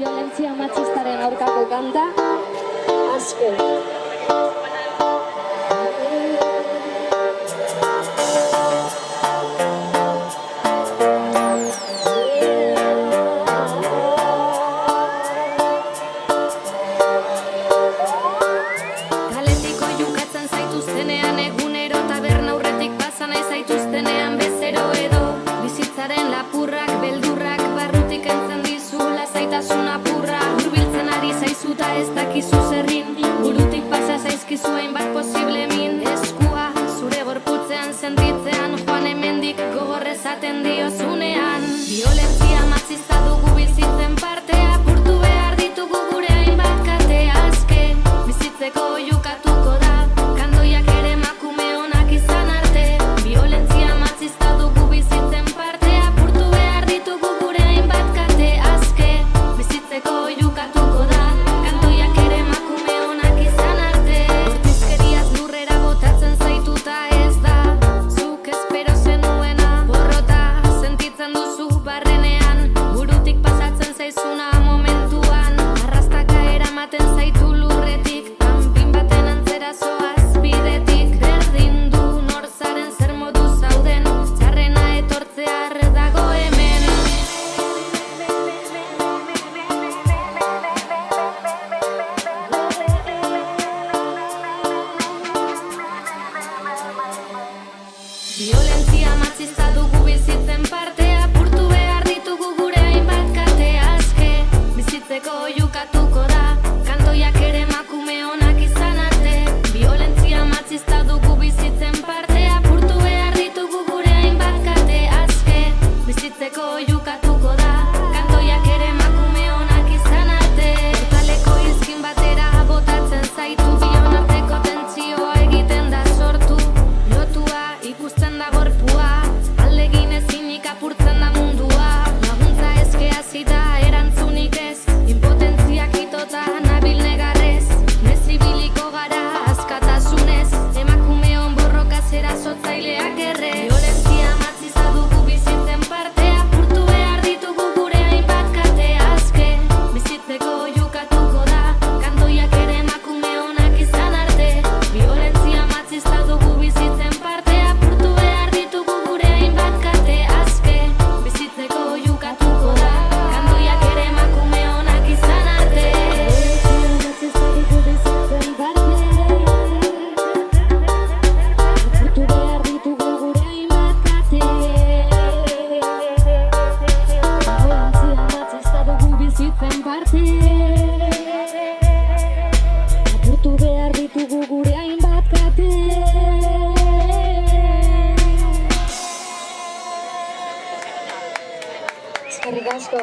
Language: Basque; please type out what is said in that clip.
Violentzia matxistaren aurkako kanta, aske. Kaletiko jukatzen zaituztenean egunero, taberna aurretik pasa nahi zaituztenean bezero edo bizitzaren lapurrak, beldurrak barrutik entzen dizu lasaitasun apurra. Hurbiltzen ari zaizuta ez dakizu zerrin, burutik pasa zaizkizu hainbat posible min. Eskua zure gorputzean sentitzean, joan hemendik gogor esaten diozunean. Violentzia matxista dugu bizitzen parte, apurtu behar ditugu gure hainbat kate aske. Bizitzeko jukatuko da, kandoiak ere emakume onak izan arte. Violentzia matxista dugu bizitzen parte, apurtu behar ditugu gure hainbat kate aske. Bizitzeko jukatuko da, kandoiak ere emakume onak izan arte. Bortizkeriaz lurrera botatzen zaituta ez da zuk espero zenuena. Borrota sentitzen duzu barrenean, burutik pasatzen zaizuna momentuan. Arrastaka eramaten zaitu lurretik, kanpin baten antzera zoaz bidetik. Berdin du nor zaren, zer modu zauden, txarrena etortzear dago hemen. Violentzia matxista dugu bizitzen parte, apurtu behar ditugu gure hainbat kate aske. Bizitzeko jukatuko da, kantoiak ere emakume onak izan arte. Violentzia matxista dugu bizitzen parte, apurtu behar ditugu gure hainbat kate aske. Bizitzeko jukatuko da, kantoiak ere emakume onak izan arte. Portaleko izkin batera botatzen zaitu, bion arteko tentsioa egiten da sortu. Lotua ikusten da gorpua, alegin ezinik apurtzen da mundua. Laguntza eske hasita erantzunik ez, impotentziak itota nabil negarrez. Nezibiliko gara askatasunez, emakumeon borroka zera zotzaileak erre. Violentzia matxista dugu bizitzen parte, apurtu behar ditugu gure hainbat kate aske. Bizitzeko jukatuko da, kantoiak ere emakume onak izan arte. Violentzia matxista dugu bizitzen parte, apurtu behar ditugu gure hainbat kate aske. Bizitzeko jukatuko da, kantoiak ere emakume onak izan arte. Violentzia matxista dugu bizitzen parte, apurtu behar ditugu gure hainbat kate. Violentzia matxista dugu bizitzen parte, apurtu behar ditugu gure hainbat kate. Eskerrik asko.